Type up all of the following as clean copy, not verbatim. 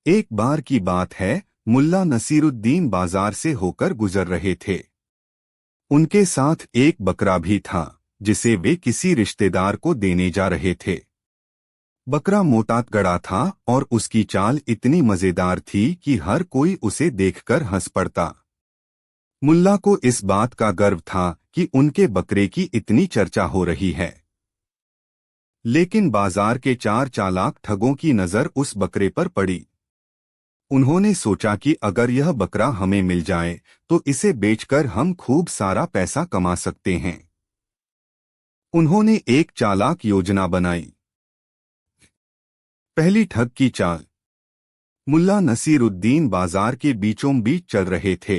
एक बार की बात है, मुल्ला नसीरुद्दीन बाजार से होकर गुजर रहे थे। उनके साथ एक बकरा भी था, जिसे वे किसी रिश्तेदार को देने जा रहे थे। बकरा मोटा गड़ा था और उसकी चाल इतनी मजेदार थी कि हर कोई उसे देखकर हंस पड़ता। मुल्ला को इस बात का गर्व था कि उनके बकरे की इतनी चर्चा हो रही है। लेकिन बाजार के 4 चालाक ठगों की नजर उस बकरे पर पड़ी। उन्होंने सोचा कि अगर यह बकरा हमें मिल जाए तो इसे बेचकर हम खूब सारा पैसा कमा सकते हैं। उन्होंने एक चालाक योजना बनाई। पहली ठग की चाल। मुल्ला नसीरुद्दीन बाजार के बीचों बीच चल रहे थे।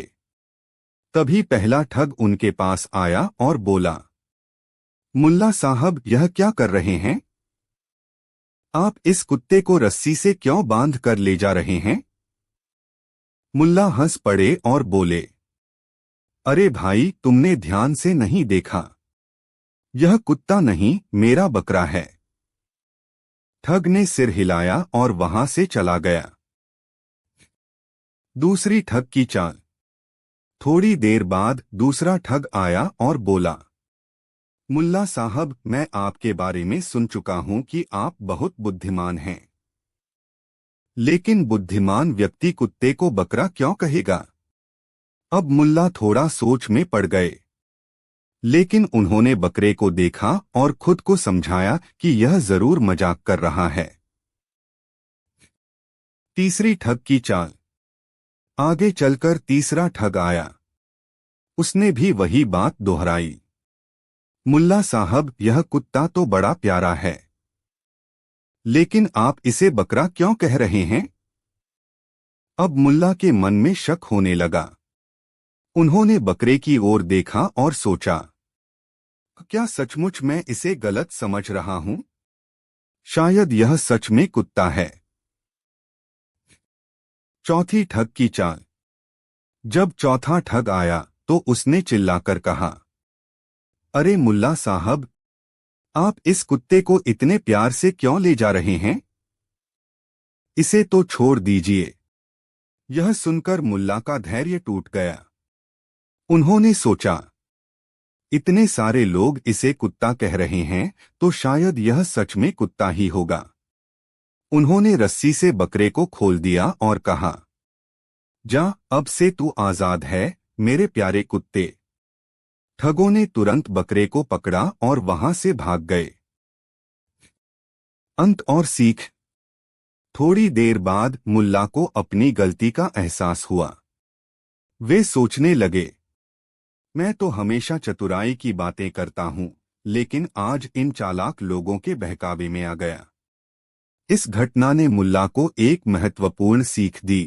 तभी पहला ठग उनके पास आया और बोला, मुल्ला साहब, यह क्या कर रहे हैं? आप इस कुत्ते को रस्सी से क्यों बांध कर ले जा रहे हैं? मुल्ला हंस पड़े और बोले, अरे भाई, तुमने ध्यान से नहीं देखा। यह कुत्ता नहीं, मेरा बकरा है। ठग ने सिर हिलाया और वहां से चला गया। दूसरी ठग की चाल। थोड़ी देर बाद दूसरा ठग आया और बोला, मुल्ला साहब, मैं आपके बारे में सुन चुका हूं कि आप बहुत बुद्धिमान हैं। लेकिन बुद्धिमान व्यक्ति कुत्ते को बकरा क्यों कहेगा? अब मुल्ला थोड़ा सोच में पड़ गए। लेकिन उन्होंने बकरे को देखा और खुद को समझाया कि यह जरूर मजाक कर रहा है। तीसरी ठग की चाल। आगे चलकर तीसरा ठग आया। उसने भी वही बात दोहराई, मुल्ला साहब, यह कुत्ता तो बड़ा प्यारा है, लेकिन आप इसे बकरा क्यों कह रहे हैं? अब मुल्ला के मन में शक होने लगा। उन्होंने बकरे की ओर देखा और सोचा, क्या सचमुच मैं इसे गलत समझ रहा हूं? शायद यह सच में कुत्ता है। चौथी ठग की चाल। जब चौथा ठग आया तो उसने चिल्लाकर कहा, अरे मुल्ला साहब, आप इस कुत्ते को इतने प्यार से क्यों ले जा रहे हैं? इसे तो छोड़ दीजिए। यह सुनकर मुल्ला का धैर्य टूट गया। उन्होंने सोचा, इतने सारे लोग इसे कुत्ता कह रहे हैं तो शायद यह सच में कुत्ता ही होगा। उन्होंने रस्सी से बकरे को खोल दिया और कहा, जा, अब से तू आजाद है, मेरे प्यारे कुत्ते। ठगों ने तुरंत बकरे को पकड़ा और वहां से भाग गए। अंत और सीख। थोड़ी देर बाद मुल्ला को अपनी गलती का एहसास हुआ। वे सोचने लगे, मैं तो हमेशा चतुराई की बातें करता हूं, लेकिन आज इन चालाक लोगों के बहकावे में आ गया। इस घटना ने मुल्ला को एक महत्वपूर्ण सीख दी।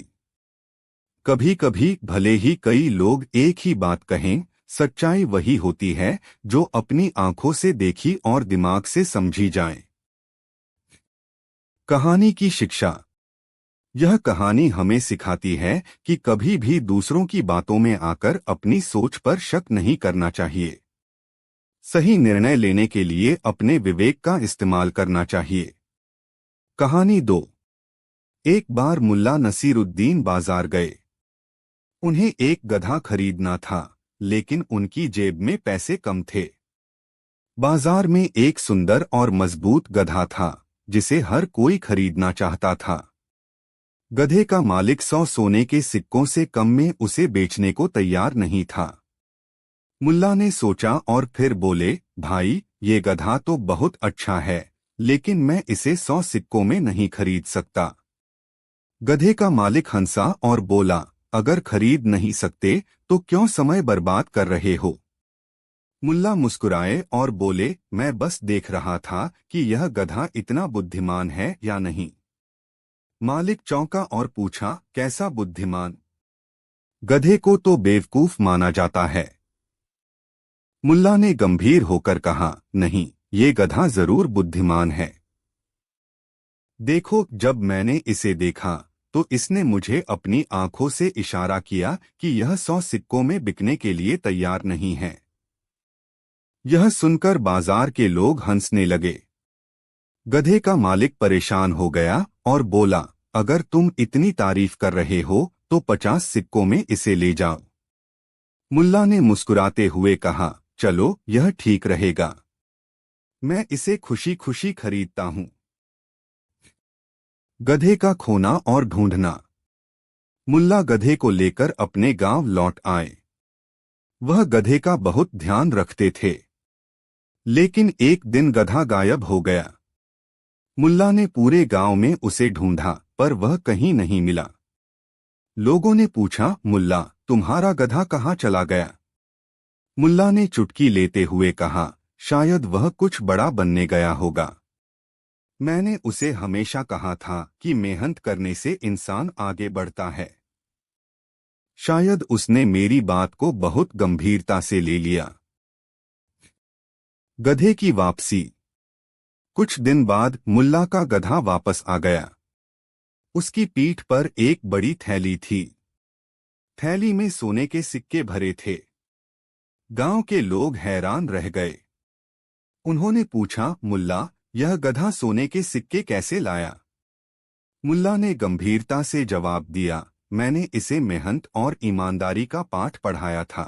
कभी कभी भले ही कई लोग एक ही बात कहें, सच्चाई वही होती है जो अपनी आंखों से देखी और दिमाग से समझी जाए। कहानी की शिक्षा। यह कहानी हमें सिखाती है कि कभी भी दूसरों की बातों में आकर अपनी सोच पर शक नहीं करना चाहिए। सही निर्णय लेने के लिए अपने विवेक का इस्तेमाल करना चाहिए। कहानी 2। एक बार मुल्ला नसीरुद्दीन बाजार गए। उन्हें एक गधा खरीदना था, लेकिन उनकी जेब में पैसे कम थे। बाजार में एक सुंदर और मजबूत गधा था, जिसे हर कोई खरीदना चाहता था। गधे का मालिक 100 सोने के सिक्कों से कम में उसे बेचने को तैयार नहीं था। मुल्ला ने सोचा और फिर बोले, भाई, ये गधा तो बहुत अच्छा है, लेकिन मैं इसे 100 सिक्कों में नहीं खरीद सकता। गधे का मालिक हंसा और बोला, अगर खरीद नहीं सकते तो क्यों समय बर्बाद कर रहे हो? मुल्ला मुस्कुराए और बोले, मैं बस देख रहा था कि यह गधा इतना बुद्धिमान है या नहीं। मालिक चौंका और पूछा, कैसा बुद्धिमान? गधे को तो बेवकूफ माना जाता है। मुल्ला ने गंभीर होकर कहा, नहीं, ये गधा जरूर बुद्धिमान है। देखो, जब मैंने इसे देखा तो इसने मुझे अपनी आंखों से इशारा किया कि यह 100 सिक्कों में बिकने के लिए तैयार नहीं है। यह सुनकर बाजार के लोग हंसने लगे। गधे का मालिक परेशान हो गया और बोला, अगर तुम इतनी तारीफ कर रहे हो तो 50 सिक्कों में इसे ले जाओ। मुल्ला ने मुस्कुराते हुए कहा, चलो यह ठीक रहेगा, मैं इसे खुशी खुशी खरीदता हूँ। गधे का खोना और ढूंढना। मुल्ला गधे को लेकर अपने गांव लौट आए। वह गधे का बहुत ध्यान रखते थे, लेकिन एक दिन गधा गायब हो गया। मुल्ला ने पूरे गांव में उसे ढूंढा, पर वह कहीं नहीं मिला। लोगों ने पूछा, मुल्ला तुम्हारा गधा कहाँ चला गया? मुल्ला ने चुटकी लेते हुए कहा, शायद वह कुछ बड़ा बनने गया होगा। मैंने उसे हमेशा कहा था कि मेहनत करने से इंसान आगे बढ़ता है। शायद उसने मेरी बात को बहुत गंभीरता से ले लिया। गधे की वापसी। कुछ दिन बाद मुल्ला का गधा वापस आ गया। उसकी पीठ पर एक बड़ी थैली थी। थैली में सोने के सिक्के भरे थे। गांव के लोग हैरान रह गए। उन्होंने पूछा, मुल्ला यह गधा सोने के सिक्के कैसे लाया? मुल्ला ने गंभीरता से जवाब दिया, मैंने इसे मेहनत और ईमानदारी का पाठ पढ़ाया था।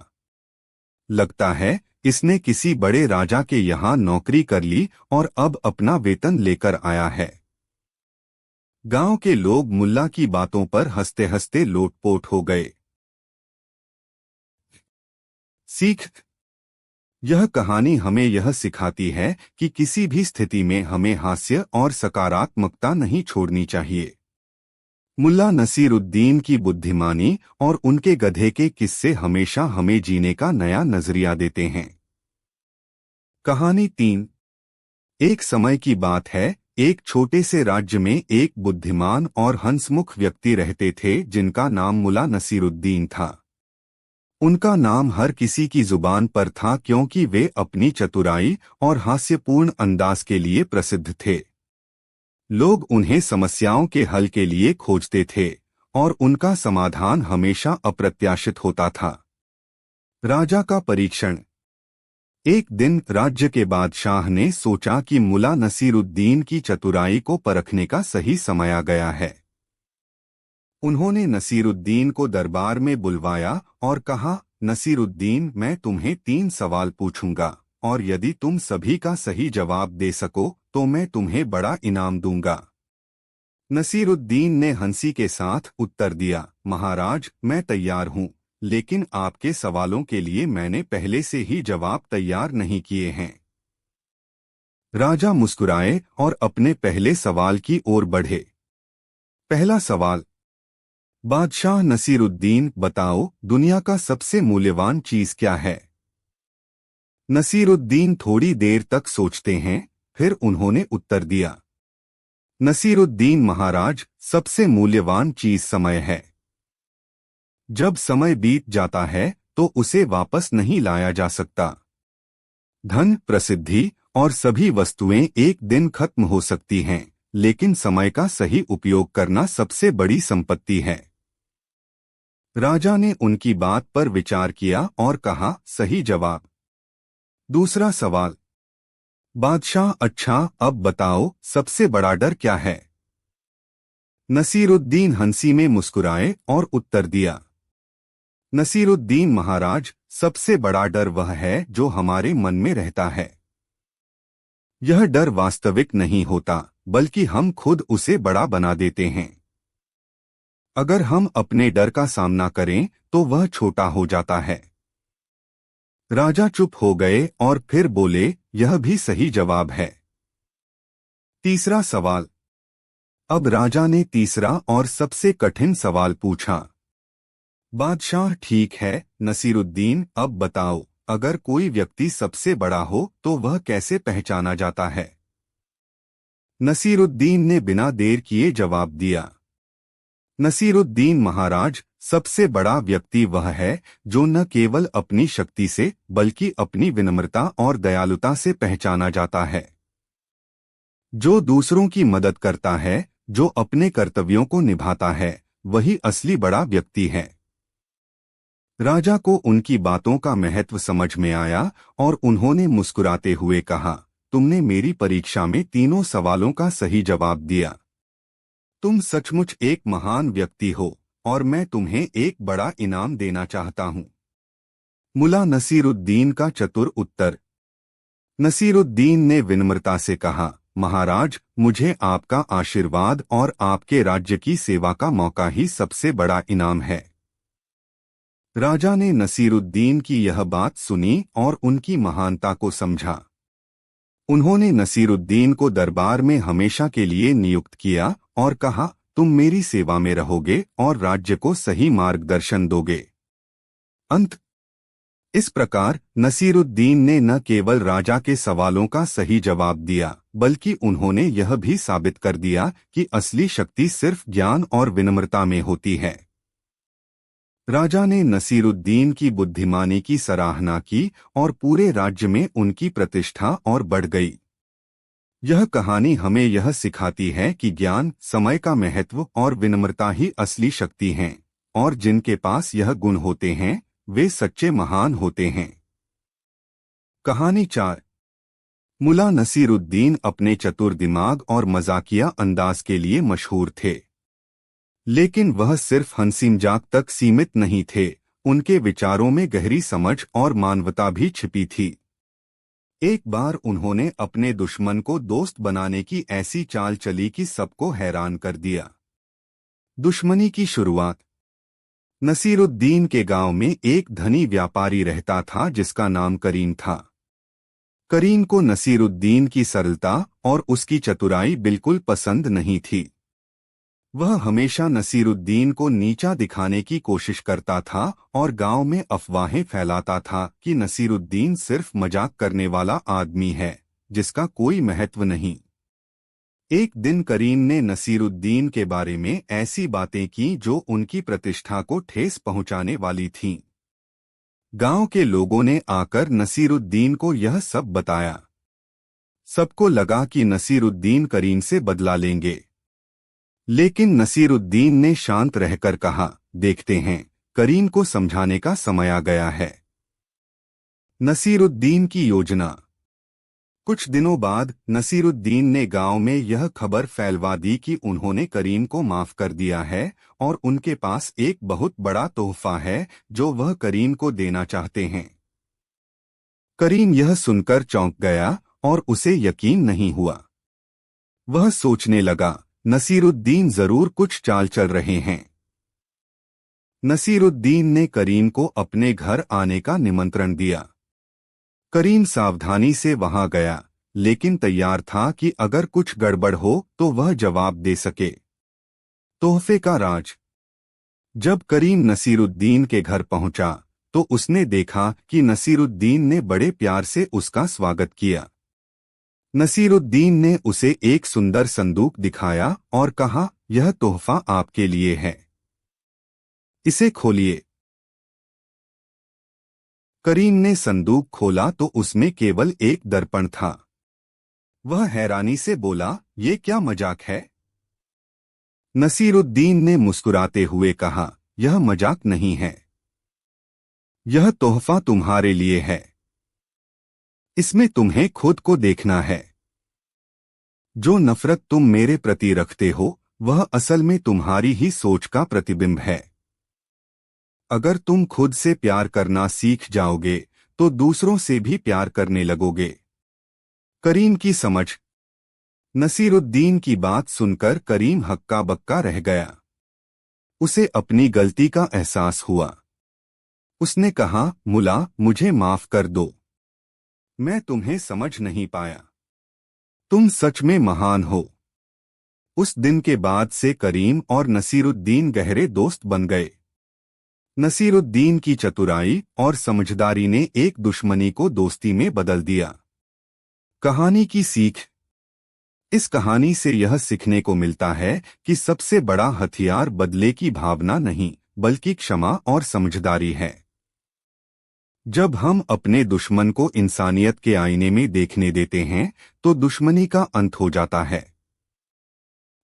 लगता है इसने किसी बड़े राजा के यहाँ नौकरी कर ली और अब अपना वेतन लेकर आया है। गांव के लोग मुल्ला की बातों पर हंसते हंसते लोटपोट हो गए। सीख। यह कहानी हमें यह सिखाती है कि किसी भी स्थिति में हमें हास्य और सकारात्मकता नहीं छोड़नी चाहिए। मुल्ला नसीरुद्दीन की बुद्धिमानी और उनके गधे के किस्से हमेशा हमें जीने का नया नजरिया देते हैं। कहानी 3। एक समय की बात है, एक छोटे से राज्य में एक बुद्धिमान और हंसमुख व्यक्ति रहते थे जिनका नाम मुल्ला नसीरुद्दीन था। उनका नाम हर किसी की जुबान पर था क्योंकि वे अपनी चतुराई और हास्यपूर्ण अंदाज के लिए प्रसिद्ध थे। लोग उन्हें समस्याओं के हल के लिए खोजते थे और उनका समाधान हमेशा अप्रत्याशित होता था। राजा का परीक्षण। एक दिन राज्य के बादशाह ने सोचा कि मुल्ला नसीरुद्दीन की चतुराई को परखने का सही समय आ गया है। उन्होंने नसीरुद्दीन को दरबार में बुलवाया और कहा, नसीरुद्दीन मैं तुम्हें 3 सवाल पूछूंगा और यदि तुम सभी का सही जवाब दे सको तो मैं तुम्हें बड़ा इनाम दूंगा। नसीरुद्दीन ने हंसी के साथ उत्तर दिया, महाराज मैं तैयार हूँ, लेकिन आपके सवालों के लिए मैंने पहले से ही जवाब तैयार नहीं किए हैं। राजा मुस्कुराए और अपने पहले सवाल की ओर बढ़े। पहला सवाल, बादशाह नसीरुद्दीन बताओ दुनिया का सबसे मूल्यवान चीज क्या है? नसीरुद्दीन थोड़ी देर तक सोचते हैं, फिर उन्होंने उत्तर दिया, नसीरुद्दीन महाराज सबसे मूल्यवान चीज समय है। जब समय बीत जाता है तो उसे वापस नहीं लाया जा सकता। धन, प्रसिद्धि और सभी वस्तुएं एक दिन खत्म हो सकती हैं, लेकिन समय का सही उपयोग करना सबसे बड़ी संपत्ति है। राजा ने उनकी बात पर विचार किया और कहा, सही जवाब। दूसरा सवाल, बादशाह अच्छा अब बताओ सबसे बड़ा डर क्या है? नसीरुद्दीन हंसी में मुस्कुराए और उत्तर दिया, नसीरुद्दीन महाराज सबसे बड़ा डर वह है जो हमारे मन में रहता है। यह डर वास्तविक नहीं होता, बल्कि हम खुद उसे बड़ा बना देते हैं। अगर हम अपने डर का सामना करें तो वह छोटा हो जाता है। राजा चुप हो गए और फिर बोले, यह भी सही जवाब है। तीसरा सवाल। अब राजा ने तीसरा और सबसे कठिन सवाल पूछा। बादशाह ठीक है नसीरुद्दीन, अब बताओ अगर कोई व्यक्ति सबसे बड़ा हो तो वह कैसे पहचाना जाता है? नसीरुद्दीन ने बिना देर किए जवाब दिया, नसीरुद्दीन महाराज सबसे बड़ा व्यक्ति वह है जो न केवल अपनी शक्ति से बल्कि अपनी विनम्रता और दयालुता से पहचाना जाता है। जो दूसरों की मदद करता है, जो अपने कर्तव्यों को निभाता है, वही असली बड़ा व्यक्ति है। राजा को उनकी बातों का महत्व समझ में आया और उन्होंने मुस्कुराते हुए कहा, तुमने मेरी परीक्षा में तीनों सवालों का सही जवाब दिया। तुम सचमुच एक महान व्यक्ति हो और मैं तुम्हें एक बड़ा इनाम देना चाहता हूँ। मुल्ला नसीरुद्दीन का चतुर उत्तर। नसीरुद्दीन ने विनम्रता से कहा, महाराज, मुझे आपका आशीर्वाद और आपके राज्य की सेवा का मौका ही सबसे बड़ा इनाम है। राजा ने नसीरुद्दीन की यह बात सुनी और उनकी महानता को समझा। उन्होंने नसीरुद्दीन को दरबार में हमेशा के लिए नियुक्त किया और कहा, तुम मेरी सेवा में रहोगे और राज्य को सही मार्गदर्शन दोगे। अंत। इस प्रकार नसीरुद्दीन ने न केवल राजा के सवालों का सही जवाब दिया, बल्कि उन्होंने यह भी साबित कर दिया कि असली शक्ति सिर्फ ज्ञान और विनम्रता में होती है। राजा ने नसीरुद्दीन की बुद्धिमानी की सराहना की और पूरे राज्य में उनकी प्रतिष्ठा और बढ़ गई। यह कहानी हमें यह सिखाती है कि ज्ञान, समय का महत्व और विनम्रता ही असली शक्ति हैं, और जिनके पास यह गुण होते हैं वे सच्चे महान होते हैं। कहानी 4। मुल्ला नसीरुद्दीन अपने चतुर दिमाग और मजाकिया अंदाज के लिए मशहूर थे, लेकिन वह सिर्फ हंसी मजाक तक सीमित नहीं थे। उनके विचारों में गहरी समझ और मानवता भी छिपी थी। एक बार उन्होंने अपने दुश्मन को दोस्त बनाने की ऐसी चाल चली कि सबको हैरान कर दिया। दुश्मनी की शुरुआत। नसीरुद्दीन के गांव में एक धनी व्यापारी रहता था जिसका नाम करीम था। करीम को नसीरुद्दीन की सरलता और उसकी चतुराई बिल्कुल पसंद नहीं थी। वह हमेशा नसीरुद्दीन को नीचा दिखाने की कोशिश करता था और गांव में अफवाहें फैलाता था कि नसीरुद्दीन सिर्फ मजाक करने वाला आदमी है, जिसका कोई महत्व नहीं। एक दिन करीम ने नसीरुद्दीन के बारे में ऐसी बातें की जो उनकी प्रतिष्ठा को ठेस पहुंचाने वाली थीं। गांव के लोगों ने आकर नसीरुद्दीन को यह सब बताया। सबको लगा कि नसीरुद्दीन करीम से बदला लेंगे, लेकिन नसीरुद्दीन ने शांत रहकर कहा, देखते हैं, करीम को समझाने का समय आ गया है। नसीरुद्दीन की योजना। कुछ दिनों बाद नसीरुद्दीन ने गांव में यह खबर फैलवा दी कि उन्होंने करीम को माफ कर दिया है और उनके पास एक बहुत बड़ा तोहफा है जो वह करीम को देना चाहते हैं। करीम यह सुनकर चौंक गया और उसे यकीन नहीं हुआ। वह सोचने लगा, नसीरुद्दीन जरूर कुछ चाल चल रहे हैं। नसीरुद्दीन ने करीम को अपने घर आने का निमंत्रण दिया। करीम सावधानी से वहां गया, लेकिन तैयार था कि अगर कुछ गड़बड़ हो तो वह जवाब दे सके। तोहफे का राज। जब करीम नसीरुद्दीन के घर पहुंचा तो उसने देखा कि नसीरुद्दीन ने बड़े प्यार से उसका स्वागत किया। नसीरुद्दीन ने उसे एक सुंदर संदूक दिखाया और कहा, यह तोहफा आपके लिए है, इसे खोलिए। करीम ने संदूक खोला तो उसमें केवल एक दर्पण था। वह हैरानी से बोला, ये क्या मजाक है? नसीरुद्दीन ने मुस्कुराते हुए कहा, यह मजाक नहीं है, यह तोहफा तुम्हारे लिए है। इसमें तुम्हें खुद को देखना है। जो नफरत तुम मेरे प्रति रखते हो वह असल में तुम्हारी ही सोच का प्रतिबिंब है। अगर तुम खुद से प्यार करना सीख जाओगे तो दूसरों से भी प्यार करने लगोगे। करीम की समझ। नसीरुद्दीन की बात सुनकर करीम हक्का बक्का रह गया। उसे अपनी गलती का एहसास हुआ। उसने कहा, मुल्ला, मुझे माफ कर दो, मैं तुम्हें समझ नहीं पाया। तुम सच में महान हो। उस दिन के बाद से करीम और नसीरुद्दीन गहरे दोस्त बन गए। नसीरुद्दीन की चतुराई और समझदारी ने एक दुश्मनी को दोस्ती में बदल दिया। कहानी की सीख। इस कहानी से यह सीखने को मिलता है कि सबसे बड़ा हथियार बदले की भावना नहीं, बल्कि क्षमा और समझदारी है। जब हम अपने दुश्मन को इंसानियत के आईने में देखने देते हैं तो दुश्मनी का अंत हो जाता है।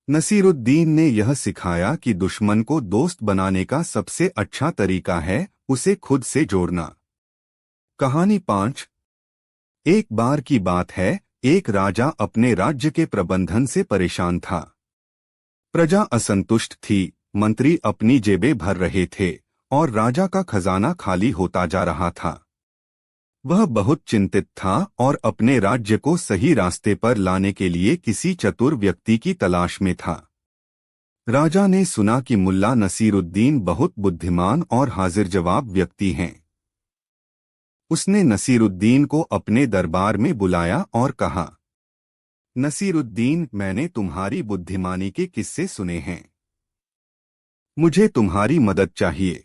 नसीरुद्दीन ने यह सिखाया कि दुश्मन को दोस्त बनाने का सबसे अच्छा तरीका है उसे खुद से जोड़ना। कहानी 5। एक बार की बात है, एक राजा अपने राज्य के प्रबंधन से परेशान था। प्रजा असंतुष्ट थी, मंत्री अपनी जेबें भर रहे थे और राजा का खजाना खाली होता जा रहा था। वह बहुत चिंतित था और अपने राज्य को सही रास्ते पर लाने के लिए किसी चतुर व्यक्ति की तलाश में था। राजा ने सुना कि मुल्ला नसीरुद्दीन बहुत बुद्धिमान और हाजिर जवाब व्यक्ति हैं। उसने नसीरुद्दीन को अपने दरबार में बुलाया और कहा, नसीरुद्दीन, मैंने तुम्हारी बुद्धिमानी के किस्से सुने हैं। मुझे तुम्हारी मदद चाहिए।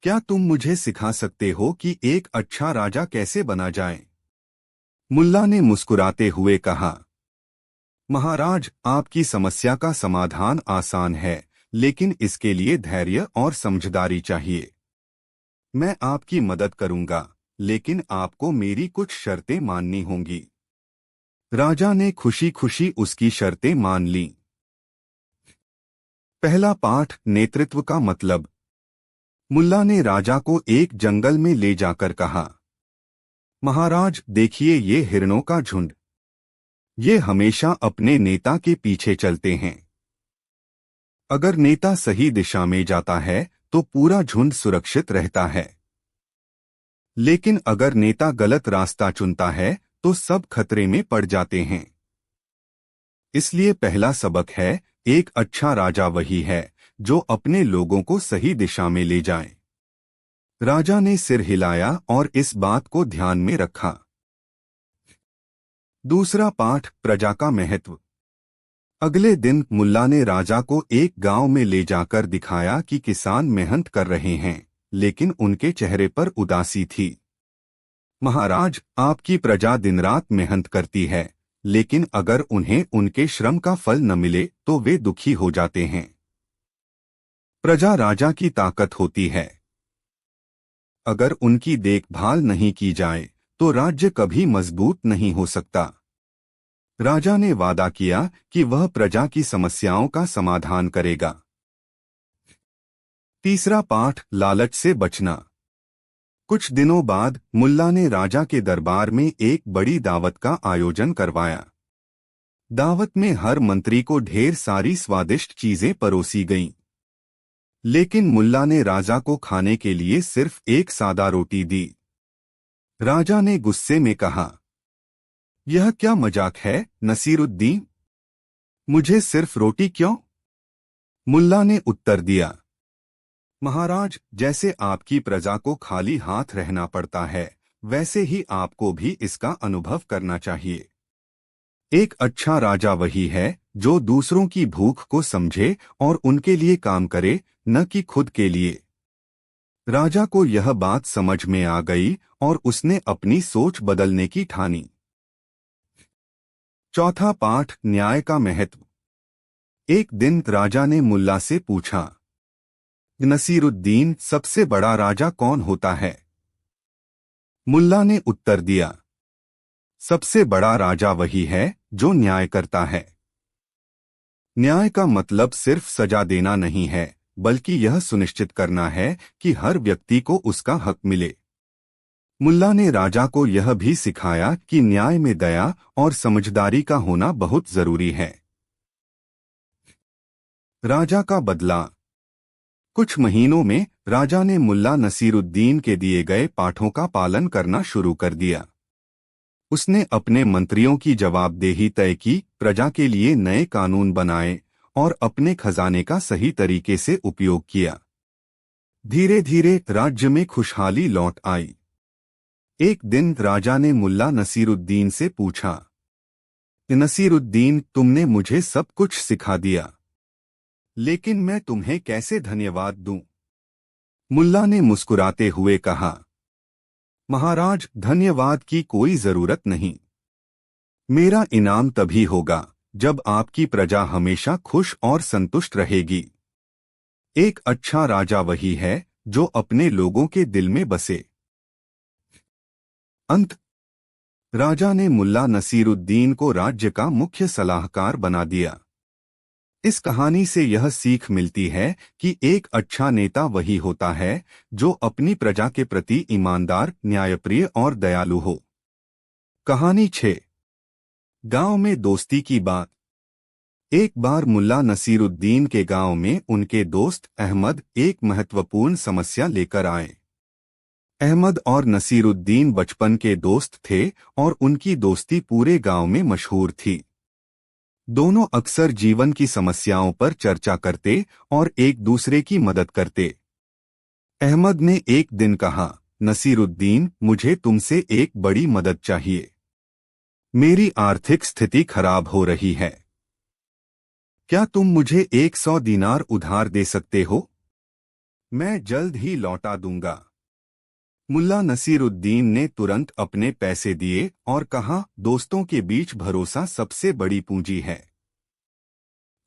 क्या तुम मुझे सिखा सकते हो कि एक अच्छा राजा कैसे बना जाए? मुल्ला ने मुस्कुराते हुए कहा, महाराज, आपकी समस्या का समाधान आसान है, लेकिन इसके लिए धैर्य और समझदारी चाहिए। मैं आपकी मदद करूंगा, लेकिन आपको मेरी कुछ शर्तें माननी होंगी। राजा ने खुशी खुशी उसकी शर्तें मान लीं। पहला पाठ, नेतृत्व का मतलब। मुल्ला ने राजा को एक जंगल में ले जाकर कहा, महाराज, देखिए ये हिरणों का झुंड। ये हमेशा अपने नेता के पीछे चलते हैं। अगर नेता सही दिशा में जाता है तो पूरा झुंड सुरक्षित रहता है, लेकिन अगर नेता गलत रास्ता चुनता है तो सब खतरे में पड़ जाते हैं। इसलिए पहला सबक है, एक अच्छा राजा वही है जो अपने लोगों को सही दिशा में ले जाए। राजा ने सिर हिलाया और इस बात को ध्यान में रखा। दूसरा पाठ, प्रजा का महत्व। अगले दिन मुल्ला ने राजा को एक गांव में ले जाकर दिखाया कि किसान मेहनत कर रहे हैं, लेकिन उनके चेहरे पर उदासी थी। महाराज, आपकी प्रजा दिन रात मेहनत करती है, लेकिन अगर उन्हें उनके श्रम का फल न मिले तो वे दुखी हो जाते हैं। प्रजा राजा की ताकत होती है। अगर उनकी देखभाल नहीं की जाए तो राज्य कभी मजबूत नहीं हो सकता। राजा ने वादा किया कि वह प्रजा की समस्याओं का समाधान करेगा। तीसरा पाठ, लालच से बचना। कुछ दिनों बाद मुल्ला ने राजा के दरबार में एक बड़ी दावत का आयोजन करवाया। दावत में हर मंत्री को ढेर सारी स्वादिष्ट चीजें परोसी गईं। लेकिन मुल्ला ने राजा को खाने के लिए सिर्फ एक सादा रोटी दी। राजा ने गुस्से में कहा, यह क्या मजाक है नसीरुद्दीन? मुझे सिर्फ रोटी क्यों? मुल्ला ने उत्तर दिया, महाराज, जैसे आपकी प्रजा को खाली हाथ रहना पड़ता है, वैसे ही आपको भी इसका अनुभव करना चाहिए। एक अच्छा राजा वही है जो दूसरों की भूख को समझे और उनके लिए काम करे, न कि खुद के लिए। राजा को यह बात समझ में आ गई और उसने अपनी सोच बदलने की ठानी। चौथा पाठ, न्याय का महत्व। एक दिन राजा ने मुल्ला से पूछा, नसीरुद्दीन, सबसे बड़ा राजा कौन होता है? मुल्ला ने उत्तर दिया, सबसे बड़ा राजा वही है जो न्याय करता है। न्याय का मतलब सिर्फ सजा देना नहीं है, बल्कि यह सुनिश्चित करना है कि हर व्यक्ति को उसका हक मिले। मुल्ला ने राजा को यह भी सिखाया कि न्याय में दया और समझदारी का होना बहुत जरूरी है। राजा का बदला। कुछ महीनों में राजा ने मुल्ला नसीरुद्दीन के दिए गए पाठों का पालन करना शुरू कर दिया। उसने अपने मंत्रियों की जवाबदेही तय की, प्रजा के लिए नए कानून बनाए और अपने खजाने का सही तरीके से उपयोग किया। धीरे धीरे राज्य में खुशहाली लौट आई। एक दिन राजा ने मुल्ला नसीरुद्दीन से पूछा, नसीरुद्दीन, तुमने मुझे सब कुछ सिखा दिया, लेकिन मैं तुम्हें कैसे धन्यवाद दूं? मुल्ला ने मुस्कुराते हुए कहा, महाराज, धन्यवाद की कोई जरूरत नहीं। मेरा इनाम तभी होगा जब आपकी प्रजा हमेशा खुश और संतुष्ट रहेगी। एक अच्छा राजा वही है जो अपने लोगों के दिल में बसे। अंत। राजा ने मुल्ला नसीरुद्दीन को राज्य का मुख्य सलाहकार बना दिया। इस कहानी से यह सीख मिलती है कि एक अच्छा नेता वही होता है जो अपनी प्रजा के प्रति ईमानदार, न्यायप्रिय और दयालु हो। कहानी 6, गांव में दोस्ती की बात। एक बार मुल्ला नसीरुद्दीन के गांव में उनके दोस्त अहमद एक महत्वपूर्ण समस्या लेकर आए। अहमद और नसीरुद्दीन बचपन के दोस्त थे और उनकी दोस्ती पूरे गांव में मशहूर थी। दोनों अक्सर जीवन की समस्याओं पर चर्चा करते और एक दूसरे की मदद करते। अहमद ने एक दिन कहा, नसीरुद्दीन, मुझे तुमसे एक बड़ी मदद चाहिए। मेरी आर्थिक स्थिति खराब हो रही है। क्या तुम मुझे 100 दीनार उधार दे सकते हो? मैं जल्द ही लौटा दूंगा। मुल्ला नसीरुद्दीन ने तुरंत अपने पैसे दिए और कहा, दोस्तों के बीच भरोसा सबसे बड़ी पूंजी है।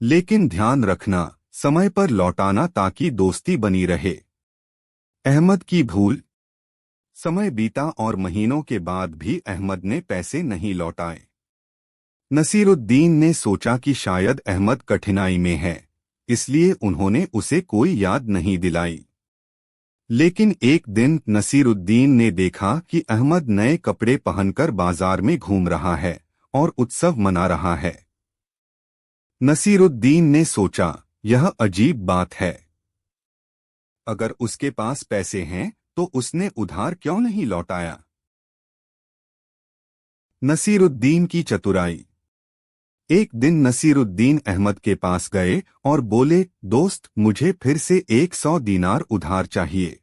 लेकिन ध्यान रखना, समय पर लौटाना ताकि दोस्ती बनी रहे। अहमद की भूल। समय बीता और महीनों के बाद भी अहमद ने पैसे नहीं लौटाए। नसीरुद्दीन ने सोचा कि शायद अहमद कठिनाई में है, इसलिए उन्होंने उसे कोई याद नहीं दिलाई। लेकिन एक दिन नसीरुद्दीन ने देखा कि अहमद नए कपड़े पहनकर बाजार में घूम रहा है और उत्सव मना रहा है। नसीरुद्दीन ने सोचा, यह अजीब बात है। अगर उसके पास पैसे हैं तो उसने उधार क्यों नहीं लौटाया? नसीरुद्दीन की चतुराई। एक दिन नसीरुद्दीन अहमद के पास गए और बोले, दोस्त, मुझे फिर से 100 दीनार उधार चाहिए।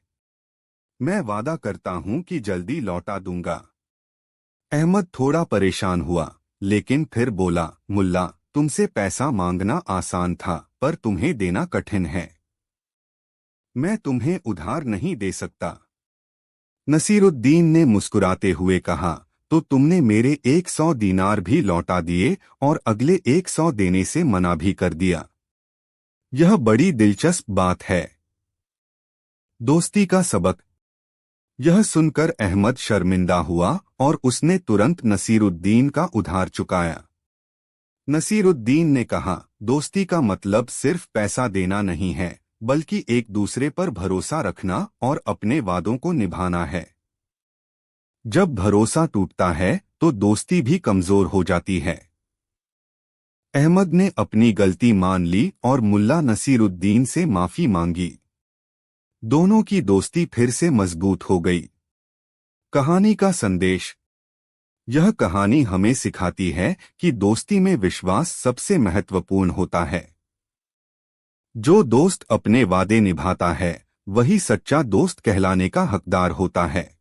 मैं वादा करता हूं कि जल्दी लौटा दूंगा। अहमद थोड़ा परेशान हुआ, लेकिन फिर बोला, मुल्ला, तुमसे पैसा मांगना आसान था, पर तुम्हें देना कठिन है। मैं तुम्हें उधार नहीं दे सकता। नसीरुद्दीन ने मुस्कुराते हुए कहा, तो तुमने मेरे 100 दीनार भी लौटा दिए और अगले 100 देने से मना भी कर दिया। यह बड़ी दिलचस्प बात है। दोस्ती का सबक। यह सुनकर अहमद शर्मिंदा हुआ और उसने तुरंत नसीरुद्दीन का उधार चुकाया। नसीरुद्दीन ने कहा, दोस्ती का मतलब सिर्फ पैसा देना नहीं है, बल्कि एक दूसरे पर भरोसा रखना और अपने वादों को निभाना है। जब भरोसा टूटता है तो दोस्ती भी कमजोर हो जाती है। अहमद ने अपनी गलती मान ली और मुल्ला नसीरुद्दीन से माफी मांगी। दोनों की दोस्ती फिर से मजबूत हो गई। कहानी का संदेश। यह कहानी हमें सिखाती है कि दोस्ती में विश्वास सबसे महत्वपूर्ण होता है। जो दोस्त अपने वादे निभाता है, वही सच्चा दोस्त कहलाने का हकदार होता है।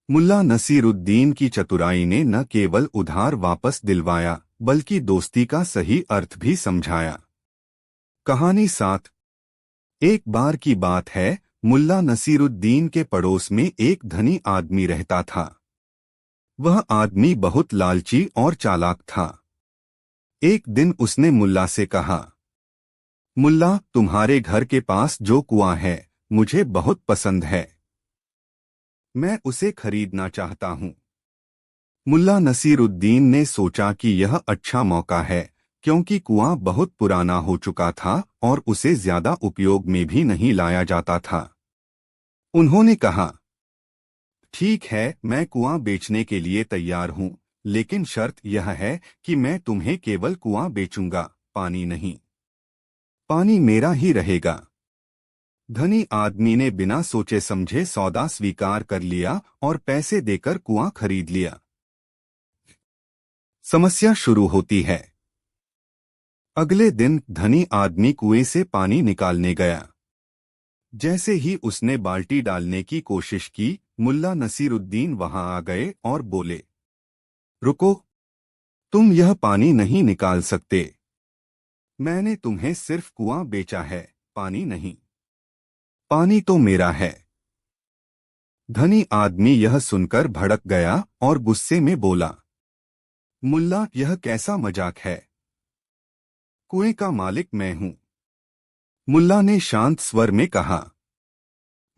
मुल्ला नसीरुद्दीन की चतुराई ने न केवल उधार वापस दिलवाया, बल्कि दोस्ती का सही अर्थ भी समझाया। कहानी 7। एक बार की बात है, मुल्ला नसीरुद्दीन के पड़ोस में एक धनी आदमी रहता था। वह आदमी बहुत लालची और चालाक था। एक दिन उसने मुल्ला से कहा, मुल्ला, तुम्हारे घर के पास जो कुआं है, मुझे बहुत पसंद है। मैं उसे खरीदना चाहता हूं। मुल्ला नसीरुद्दीन ने सोचा कि यह अच्छा मौका है, क्योंकि कुआं बहुत पुराना हो चुका था और उसे ज्यादा उपयोग में भी नहीं लाया जाता था। उन्होंने कहा, ठीक है, मैं कुआं बेचने के लिए तैयार हूं, लेकिन शर्त यह है कि मैं तुम्हें केवल कुआं बेचूंगा, पानी नहीं। पानी मेरा ही रहेगा। धनी आदमी ने बिना सोचे समझे सौदा स्वीकार कर लिया और पैसे देकर कुआं खरीद लिया। समस्या शुरू होती है। अगले दिन धनी आदमी कुएं से पानी निकालने गया। जैसे ही उसने बाल्टी डालने की कोशिश की, मुल्ला नसीरुद्दीन वहां आ गए और बोले, रुको, तुम यह पानी नहीं निकाल सकते। मैंने तुम्हें सिर्फ कुआं बेचा है, पानी नहीं। पानी तो मेरा है। धनी आदमी यह सुनकर भड़क गया और गुस्से में बोला, मुल्ला, यह कैसा मजाक है? कुएं का मालिक मैं हूं। मुल्ला ने शांत स्वर में कहा,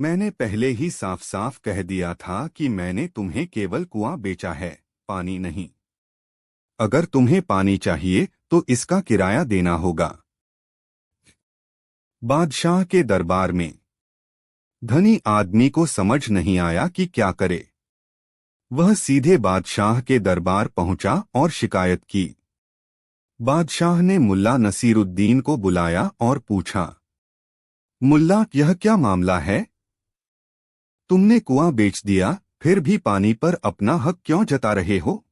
मैंने पहले ही साफ साफ कह दिया था कि मैंने तुम्हें केवल कुआं बेचा है, पानी नहीं। अगर तुम्हें पानी चाहिए तो इसका किराया देना होगा। बादशाह के दरबार में। धनी आदमी को समझ नहीं आया कि क्या करे। वह सीधे बादशाह के दरबार पहुंचा और शिकायत की। बादशाह ने मुल्ला नसीरुद्दीन को बुलाया और पूछा, मुल्ला, यह क्या मामला है? तुमने कुआं बेच दिया, फिर भी पानी पर अपना हक क्यों जता रहे हो?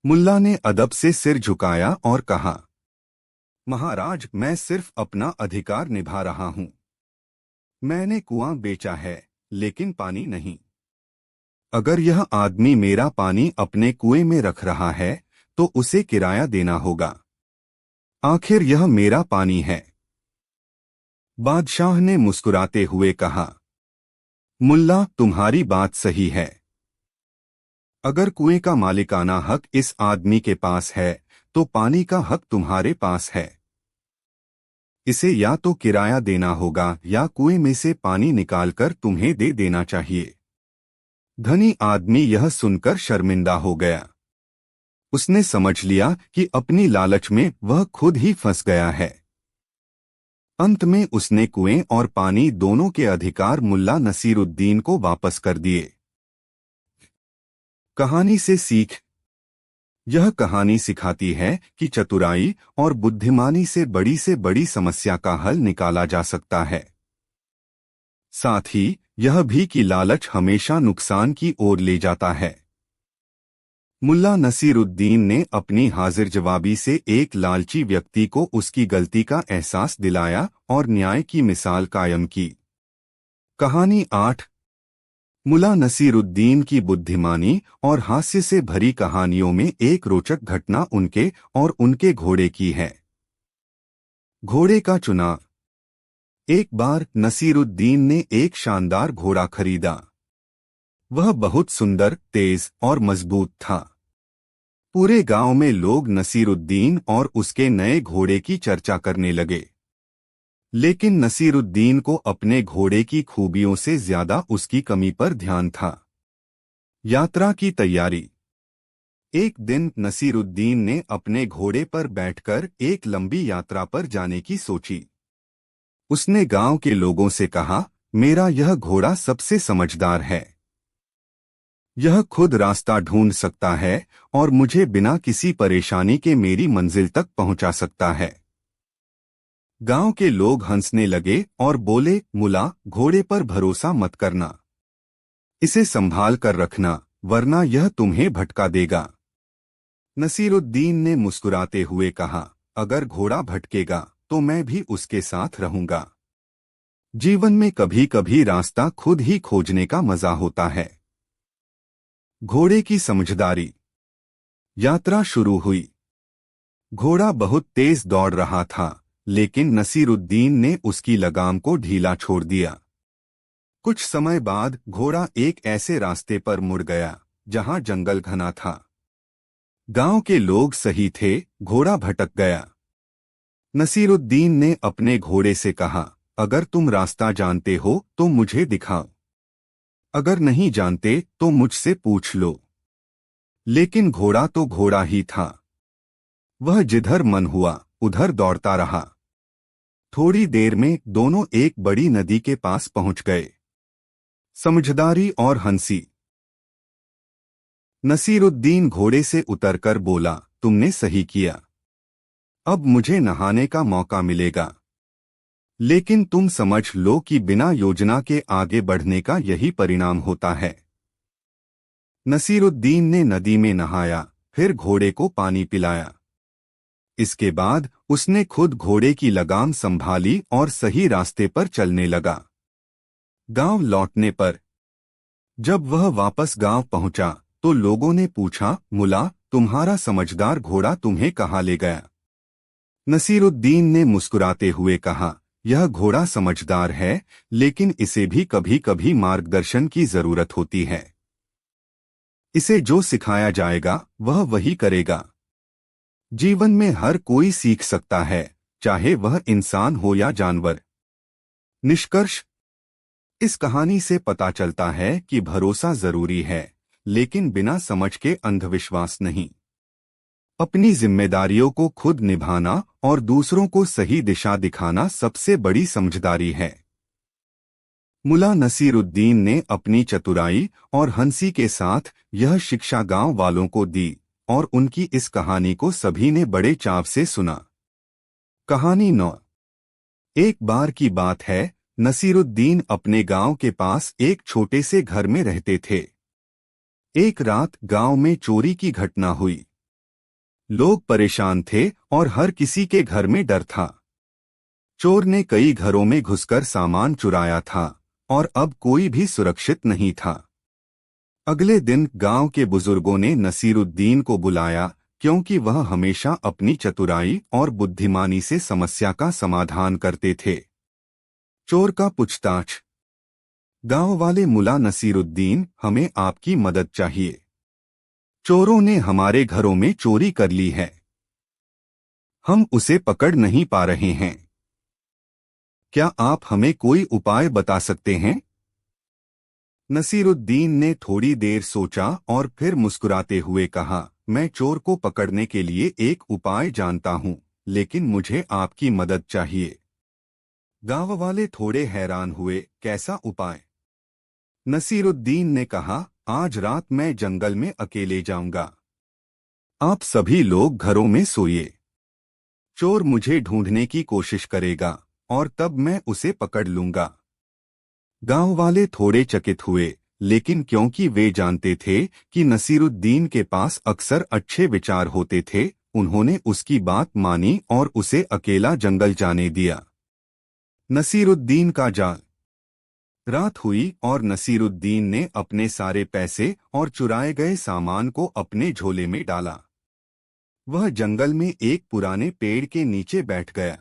मुल्ला ने अदब से सिर झुकाया और कहा, महाराज, मैं सिर्फ अपना अधिकार निभा रहा हूं। मैंने कुआं बेचा है, लेकिन पानी नहीं। अगर यह आदमी मेरा पानी अपने कुएं में रख रहा है, तो उसे किराया देना होगा। आखिर यह मेरा पानी है। बादशाह ने मुस्कुराते हुए कहा, मुल्ला, तुम्हारी बात सही है। अगर कुएं का मालिकाना हक इस आदमी के पास है, तो पानी का हक तुम्हारे पास है। इसे या तो किराया देना होगा या कुएं में से पानी निकालकर तुम्हें दे देना चाहिए। धनी आदमी यह सुनकर शर्मिंदा हो गया। उसने समझ लिया कि अपनी लालच में वह खुद ही फंस गया है। अंत में उसने कुएं और पानी दोनों के अधिकार मुल्ला नसीरुद्दीन को वापस कर दिए। कहानी से सीख। यह कहानी सिखाती है कि चतुराई और बुद्धिमानी से बड़ी समस्या का हल निकाला जा सकता है। साथ ही यह भी कि लालच हमेशा नुकसान की ओर ले जाता है। मुल्ला नसीरुद्दीन ने अपनी हाजिर जवाबी से एक लालची व्यक्ति को उसकी गलती का एहसास दिलाया और न्याय की मिसाल कायम की। कहानी 8। मुल्ला नसीरुद्दीन की बुद्धिमानी और हास्य से भरी कहानियों में एक रोचक घटना उनके और उनके घोड़े की है। घोड़े का चुनाव। एक बार नसीरुद्दीन ने एक शानदार घोड़ा खरीदा। वह बहुत सुंदर, तेज और मजबूत था। पूरे गांव में लोग नसीरुद्दीन और उसके नए घोड़े की चर्चा करने लगे। लेकिन नसीरुद्दीन को अपने घोड़े की खूबियों से ज्यादा उसकी कमी पर ध्यान था। यात्रा की तैयारी। एक दिन नसीरुद्दीन ने अपने घोड़े पर बैठकर एक लंबी यात्रा पर जाने की सोची। उसने गांव के लोगों से कहा, मेरा यह घोड़ा सबसे समझदार है। यह खुद रास्ता ढूंढ सकता है और मुझे बिना किसी परेशानी के मेरी मंजिल तक पहुंचा सकता है। गांव के लोग हंसने लगे और बोले, मुल्ला, घोड़े पर भरोसा मत करना। इसे संभाल कर रखना, वरना यह तुम्हें भटका देगा। नसीरुद्दीन ने मुस्कुराते हुए कहा, अगर घोड़ा भटकेगा तो मैं भी उसके साथ रहूंगा। जीवन में कभी कभी रास्ता खुद ही खोजने का मजा होता है। घोड़े की समझदारी। यात्रा शुरू हुई। घोड़ा बहुत तेज दौड़ रहा था, लेकिन नसीरुद्दीन ने उसकी लगाम को ढीला छोड़ दिया। कुछ समय बाद घोड़ा एक ऐसे रास्ते पर मुड़ गया जहां जंगल घना था। गांव के लोग सही थे, घोड़ा भटक गया। नसीरुद्दीन ने अपने घोड़े से कहा, अगर तुम रास्ता जानते हो तो मुझे दिखाओ। अगर नहीं जानते तो मुझसे पूछ लो। लेकिन घोड़ा तो घोड़ा ही था। वह जिधर मन हुआ उधर दौड़ता रहा। थोड़ी देर में दोनों एक बड़ी नदी के पास पहुंच गए। समझदारी और हंसी। नसीरुद्दीन घोड़े से उतरकर बोला, तुमने सही किया। अब मुझे नहाने का मौका मिलेगा। लेकिन तुम समझ लो कि बिना योजना के आगे बढ़ने का यही परिणाम होता है। नसीरुद्दीन ने नदी में नहाया, फिर घोड़े को पानी पिलाया। इसके बाद उसने खुद घोड़े की लगाम संभाली और सही रास्ते पर चलने लगा। गांव लौटने पर जब वह वापस गांव पहुंचा तो लोगों ने पूछा, मुल्ला, तुम्हारा समझदार घोड़ा तुम्हें कहाँ ले गया? नसीरुद्दीन ने मुस्कुराते हुए कहा, यह घोड़ा समझदार है, लेकिन इसे भी कभी कभी मार्गदर्शन की जरूरत होती है। इसे जो सिखाया जाएगा वह वही करेगा। जीवन में हर कोई सीख सकता है, चाहे वह इंसान हो या जानवर। निष्कर्ष। इस कहानी से पता चलता है कि भरोसा जरूरी है, लेकिन बिना समझ के अंधविश्वास नहीं। अपनी जिम्मेदारियों को खुद निभाना और दूसरों को सही दिशा दिखाना सबसे बड़ी समझदारी है। मुल्ला नसीरुद्दीन ने अपनी चतुराई और हंसी के साथ यह शिक्षा गांव वालों को दी और उनकी इस कहानी को सभी ने बड़े चाव से सुना। कहानी 9। एक बार की बात है, नसीरुद्दीन अपने गांव के पास एक छोटे से घर में रहते थे। एक रात गांव में चोरी की घटना हुई। लोग परेशान थे और हर किसी के घर में डर था। चोर ने कई घरों में घुसकर सामान चुराया था और अब कोई भी सुरक्षित नहीं था। अगले दिन गांव के बुजुर्गों ने नसीरुद्दीन को बुलाया, क्योंकि वह हमेशा अपनी चतुराई और बुद्धिमानी से समस्या का समाधान करते थे। चोर का पूछताछ। गांव वाले, मुला नसीरुद्दीन, हमें आपकी मदद चाहिए। चोरों ने हमारे घरों में चोरी कर ली है। हम उसे पकड़ नहीं पा रहे हैं। क्या आप हमें कोई उपाय बता सकते हैं? नसीरुद्दीन ने थोड़ी देर सोचा और फिर मुस्कुराते हुए कहा, मैं चोर को पकड़ने के लिए एक उपाय जानता हूं, लेकिन मुझे आपकी मदद चाहिए। गांव वाले थोड़े हैरान हुए, कैसा उपाय? नसीरुद्दीन ने कहा, आज रात मैं जंगल में अकेले जाऊंगा। आप सभी लोग घरों में सोइए। चोर मुझे ढूंढने की कोशिश करेगा और तब मैं उसे पकड़ लूंगा। गांव वाले थोड़े चकित हुए, लेकिन क्योंकि वे जानते थे कि नसीरुद्दीन के पास अक्सर अच्छे विचार होते थे, उन्होंने उसकी बात मानी और उसे अकेला जंगल जाने दिया। नसीरुद्दीन का जाल। रात हुई और नसीरुद्दीन ने अपने सारे पैसे और चुराए गए सामान को अपने झोले में डाला। वह जंगल में एक पुराने पेड़ के नीचे बैठ गया।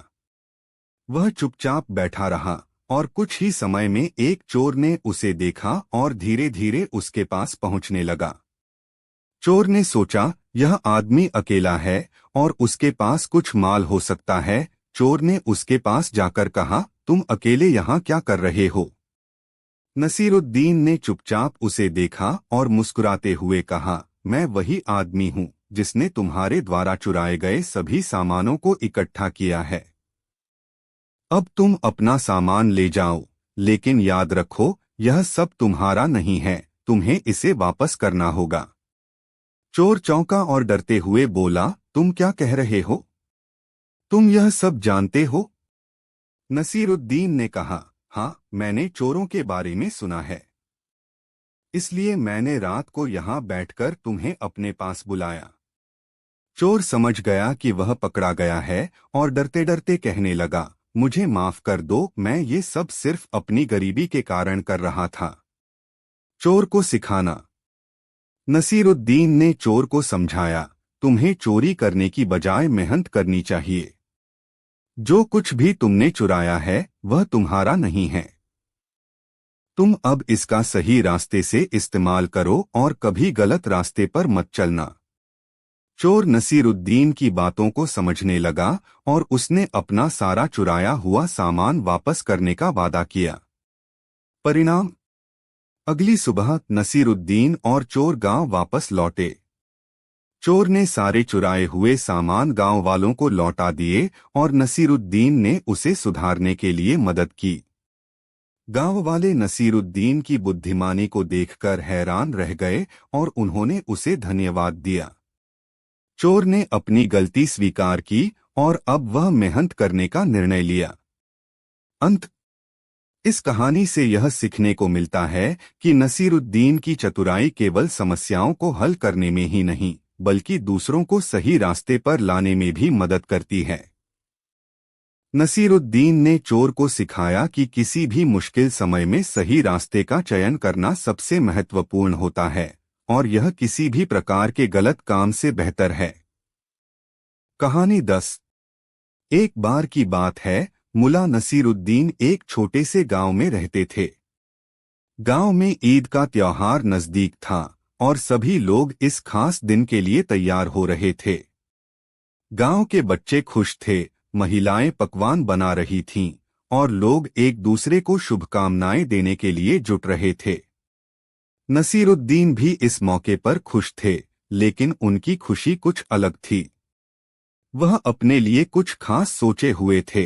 वह चुपचाप बैठा रहा और कुछ ही समय में एक चोर ने उसे देखा और धीरे धीरे उसके पास पहुंचने लगा। चोर ने सोचा, यह आदमी अकेला है और उसके पास कुछ माल हो सकता है। चोर ने उसके पास जाकर कहा, तुम अकेले यहाँ क्या कर रहे हो? नसीरुद्दीन ने चुपचाप उसे देखा और मुस्कुराते हुए कहा, मैं वही आदमी हूँ जिसने तुम्हारे द्वारा चुराए गए सभी सामानों को इकट्ठा किया है। अब तुम अपना सामान ले जाओ, लेकिन याद रखो, यह सब तुम्हारा नहीं है, तुम्हें इसे वापस करना होगा। चोर चौंका और डरते हुए बोला, तुम क्या कह रहे हो? तुम यह सब जानते हो? नसीरुद्दीन ने कहा, हाँ, मैंने चोरों के बारे में सुना है। इसलिए मैंने रात को यहाँ बैठकर तुम्हें अपने पास बुलाया। चोर समझ गया कि वह पकड़ा गया है और डरते डरते कहने लगा, मुझे माफ कर दो, मैं ये सब सिर्फ अपनी गरीबी के कारण कर रहा था। चोर को सिखाना। नसीरुद्दीन ने चोर को समझाया, तुम्हें चोरी करने की बजाय मेहनत करनी चाहिए। जो कुछ भी तुमने चुराया है वह तुम्हारा नहीं है। तुम अब इसका सही रास्ते से इस्तेमाल करो और कभी गलत रास्ते पर मत चलना। चोर नसीरुद्दीन की बातों को समझने लगा और उसने अपना सारा चुराया हुआ सामान वापस करने का वादा किया। परिणाम। अगली सुबह नसीरुद्दीन और चोर गांव वापस लौटे। चोर ने सारे चुराए हुए सामान गांव वालों को लौटा दिए और नसीरुद्दीन ने उसे सुधारने के लिए मदद की। गांव वाले नसीरुद्दीन की बुद्धिमानी को देखकर हैरान रह गए और उन्होंने उसे धन्यवाद दिया। चोर ने अपनी गलती स्वीकार की और अब वह मेहनत करने का निर्णय लिया। अंत। इस कहानी से यह सीखने को मिलता है कि नसीरुद्दीन की चतुराई केवल समस्याओं को हल करने में ही नहीं, बल्कि दूसरों को सही रास्ते पर लाने में भी मदद करती है। नसीरुद्दीन ने चोर को सिखाया कि किसी भी मुश्किल समय में सही रास्ते का चयन करना सबसे महत्वपूर्ण होता है, और यह किसी भी प्रकार के गलत काम से बेहतर है। कहानी 10। एक बार की बात है, मुला नसीरुद्दीन एक छोटे से गांव में रहते थे। गांव में ईद का त्योहार नजदीक था और सभी लोग इस खास दिन के लिए तैयार हो रहे थे। गांव के बच्चे खुश थे, महिलाएं पकवान बना रही थीं और लोग एक दूसरे को शुभकामनाएं देने के लिए जुट रहे थे। नसीरुद्दीन भी इस मौके पर खुश थे, लेकिन उनकी खुशी कुछ अलग थी। वह अपने लिए कुछ खास सोचे हुए थे।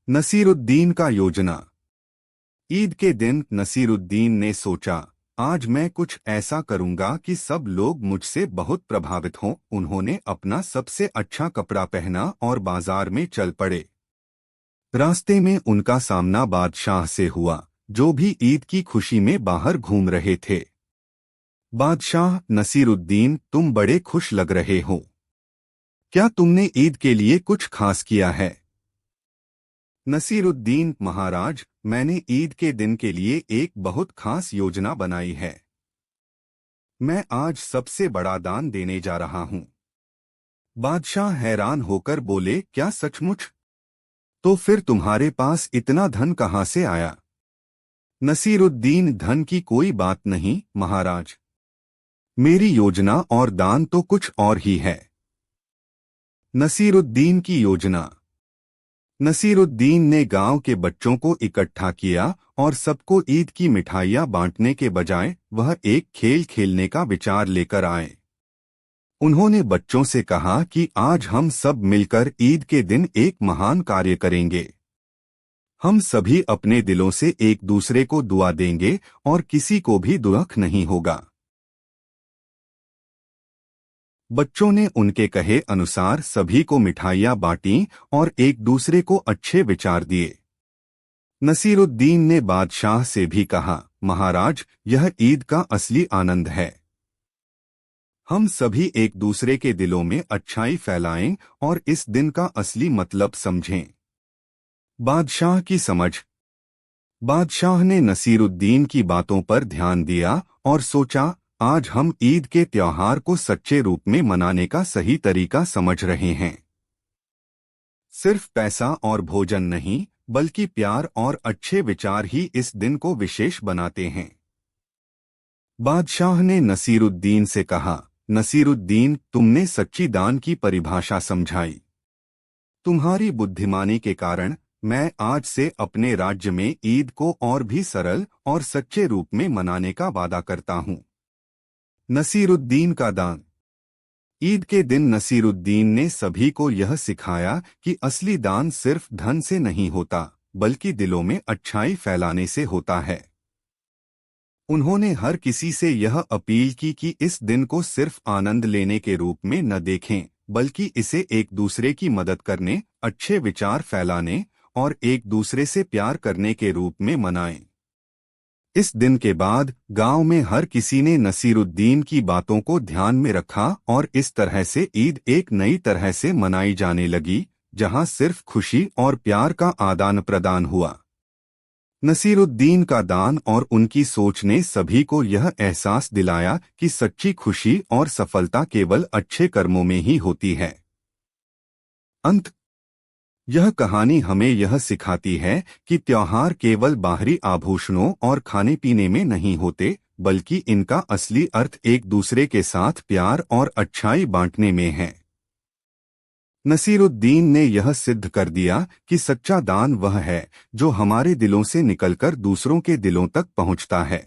नसीरुद्दीन का योजना। ईद के दिन नसीरुद्दीन ने सोचा, आज मैं कुछ ऐसा करूंगा कि सब लोग मुझसे बहुत प्रभावित हों। उन्होंने अपना सबसे अच्छा कपड़ा पहना और बाजार में चल पड़े। रास्ते में उनका सामना बादशाह से हुआ, जो भी ईद की खुशी में बाहर घूम रहे थे। बादशाह, नसीरुद्दीन, तुम बड़े खुश लग रहे हो। क्या तुमने ईद के लिए कुछ खास किया है? नसीरुद्दीन, महाराज, मैंने ईद के दिन के लिए एक बहुत खास योजना बनाई है। मैं आज सबसे बड़ा दान देने जा रहा हूँ। बादशाह हैरान होकर बोले, क्या सचमुच? तो फिर तुम्हारे पास इतना धन कहाँ से आया? नसीरुद्दीन, धन की कोई बात नहीं महाराज, मेरी योजना और दान तो कुछ और ही है। नसीरुद्दीन की योजना। नसीरुद्दीन ने गांव के बच्चों को इकट्ठा किया और सबको ईद की मिठाइयां बांटने के बजाय वह एक खेल खेलने का विचार लेकर आए। उन्होंने बच्चों से कहा कि आज हम सब मिलकर ईद के दिन एक महान कार्य करेंगे। हम सभी अपने दिलों से एक दूसरे को दुआ देंगे और किसी को भी दुख नहीं होगा। बच्चों ने उनके कहे अनुसार सभी को मिठाइयां बांटीं और एक दूसरे को अच्छे विचार दिए। नसीरुद्दीन ने बादशाह से भी कहा, महाराज, यह ईद का असली आनंद है। हम सभी एक दूसरे के दिलों में अच्छाई फैलाएं और इस दिन का असली मतलब समझें। बादशाह की समझ। बादशाह ने नसीरुद्दीन की बातों पर ध्यान दिया और सोचा, आज हम ईद के त्योहार को सच्चे रूप में मनाने का सही तरीका समझ रहे हैं। सिर्फ पैसा और भोजन नहीं, बल्कि प्यार और अच्छे विचार ही इस दिन को विशेष बनाते हैं। बादशाह ने नसीरुद्दीन से कहा, नसीरुद्दीन, तुमने सच्ची दान की परिभाषा समझाई। तुम्हारी बुद्धिमानी के कारण मैं आज से अपने राज्य में ईद को और भी सरल और सच्चे रूप में मनाने का वादा करता हूँ। नसीरुद्दीन का दान। ईद के दिन नसीरुद्दीन ने सभी को यह सिखाया कि असली दान सिर्फ धन से नहीं होता, बल्कि दिलों में अच्छाई फैलाने से होता है। उन्होंने हर किसी से यह अपील की कि इस दिन को सिर्फ आनंद लेने के रूप में न देखें, बल्कि इसे एक दूसरे की मदद करने, अच्छे विचार फैलाने और एक दूसरे से प्यार करने के रूप में मनाएं। इस दिन के बाद गांव में हर किसी ने नसीरुद्दीन की बातों को ध्यान में रखा और इस तरह से ईद एक नई तरह से मनाई जाने लगी, जहां सिर्फ खुशी और प्यार का आदान प्रदान हुआ। नसीरुद्दीन का दान और उनकी सोच ने सभी को यह एहसास दिलाया कि सच्ची खुशी और सफलता केवल अच्छे कर्मों में ही होती है। अंत। यह कहानी हमें यह सिखाती है कि त्योहार केवल बाहरी आभूषणों और खाने पीने में नहीं होते, बल्कि इनका असली अर्थ एक दूसरे के साथ प्यार और अच्छाई बांटने में है। नसीरुद्दीन ने यह सिद्ध कर दिया कि सच्चा दान वह है जो हमारे दिलों से निकलकर दूसरों के दिलों तक पहुंचता है।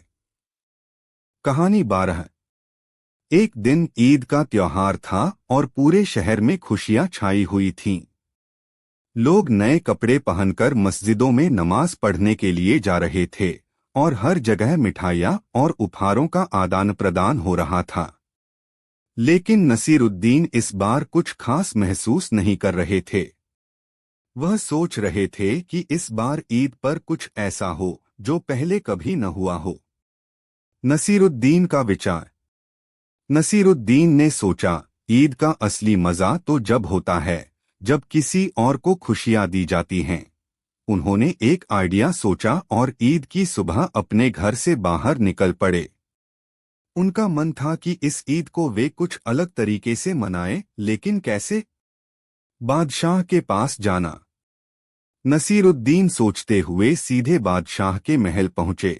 कहानी 12। एक दिन ईद का त्योहार था और पूरे शहर में खुशियां छाई हुई थीं। लोग नए कपड़े पहनकर मस्जिदों में नमाज पढ़ने के लिए जा रहे थे और हर जगह मिठाइयाँ और उपहारों का आदान प्रदान हो रहा था। लेकिन नसीरुद्दीन इस बार कुछ खास महसूस नहीं कर रहे थे। वह सोच रहे थे कि इस बार ईद पर कुछ ऐसा हो जो पहले कभी न हुआ हो। नसीरुद्दीन का विचार। नसीरुद्दीन ने सोचा, ईद का असली मजा तो जब होता है जब किसी और को खुशियां दी जाती हैं। उन्होंने एक आइडिया सोचा और ईद की सुबह अपने घर से बाहर निकल पड़े। उनका मन था कि इस ईद को वे कुछ अलग तरीके से मनाएं, लेकिन कैसे? बादशाह के पास जाना। नसीरुद्दीन सोचते हुए सीधे बादशाह के महल पहुंचे।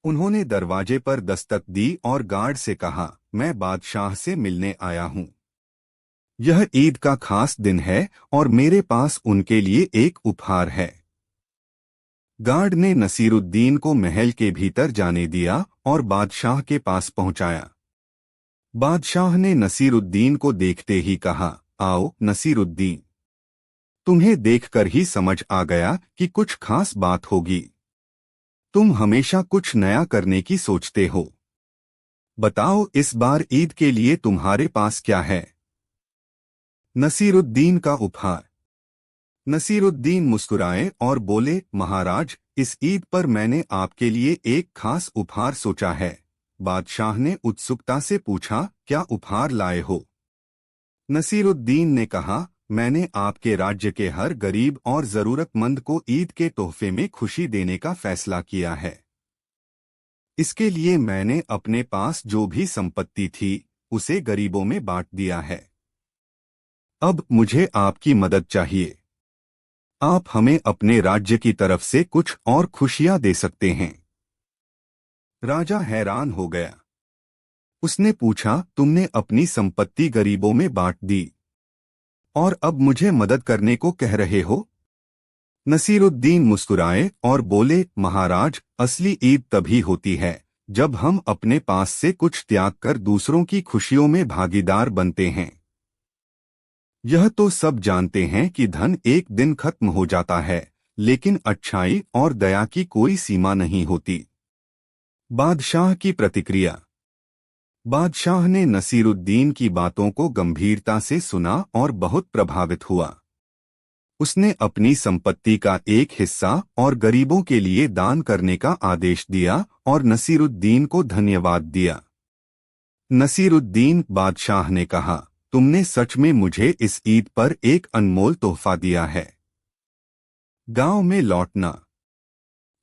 उन्होंने दरवाजे पर दस्तक दी और गार्ड से कहा, मैं बादशाह से मिलने आया हूं। यह ईद का खास दिन है और मेरे पास उनके लिए एक उपहार है। गार्ड ने नसीरुद्दीन को महल के भीतर जाने दिया और बादशाह के पास पहुंचाया। बादशाह ने नसीरुद्दीन को देखते ही कहा, आओ नसीरुद्दीन, तुम्हें देखकर ही समझ आ गया कि कुछ खास बात होगी। तुम हमेशा कुछ नया करने की सोचते हो। बताओ इस बार ईद के लिए तुम्हारे पास क्या है? नसीरुद्दीन का उपहार। नसीरुद्दीन मुस्कुराए और बोले, महाराज, इस ईद पर मैंने आपके लिए एक खास उपहार सोचा है। बादशाह ने उत्सुकता से पूछा, क्या उपहार लाए हो? नसीरुद्दीन ने कहा, मैंने आपके राज्य के हर गरीब और जरूरतमंद को ईद के तोहफे में खुशी देने का फैसला किया है। इसके लिए मैंने अपने पास जो भी संपत्ति थी उसे गरीबों में बांट दिया है। अब मुझे आपकी मदद चाहिए। आप हमें अपने राज्य की तरफ से कुछ और खुशियां दे सकते हैं। राजा हैरान हो गया। उसने पूछा, तुमने अपनी संपत्ति गरीबों में बांट दी और अब मुझे मदद करने को कह रहे हो? नसीरुद्दीन मुस्कुराए और बोले, महाराज, असली ईद तभी होती है जब हम अपने पास से कुछ त्याग कर दूसरों की खुशियों में भागीदार बनते हैं। यह तो सब जानते हैं कि धन एक दिन खत्म हो जाता है, लेकिन अच्छाई और दया की कोई सीमा नहीं होती। बादशाह की प्रतिक्रिया। बादशाह ने नसीरुद्दीन की बातों को गंभीरता से सुना और बहुत प्रभावित हुआ। उसने अपनी संपत्ति का एक हिस्सा और गरीबों के लिए दान करने का आदेश दिया और नसीरुद्दीन को धन्यवाद दिया। नसीरुद्दीन बादशाह ने कहा, तुमने सच में मुझे इस ईद पर एक अनमोल तोहफा दिया है। गांव में लौटना।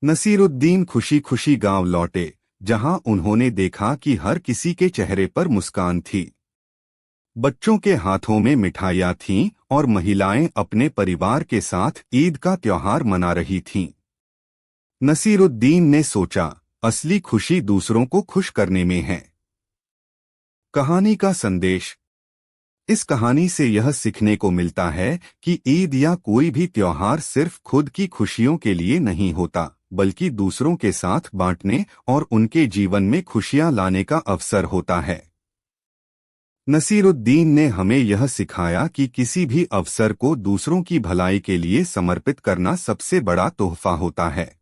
नसीरुद्दीन खुशी खुशी गांव लौटे, जहां उन्होंने देखा कि हर किसी के चेहरे पर मुस्कान थी। बच्चों के हाथों में मिठाइयाँ थीं और महिलाएं अपने परिवार के साथ ईद का त्योहार मना रही थीं। नसीरुद्दीन ने सोचा, असली खुशी दूसरों को खुश करने में है। कहानी का संदेश। इस कहानी से यह सीखने को मिलता है कि ईद या कोई भी त्योहार सिर्फ खुद की खुशियों के लिए नहीं होता, बल्कि दूसरों के साथ बांटने और उनके जीवन में खुशियां लाने का अवसर होता है। नसीरुद्दीन ने हमें यह सिखाया कि किसी भी अवसर को दूसरों की भलाई के लिए समर्पित करना सबसे बड़ा तोहफा होता है।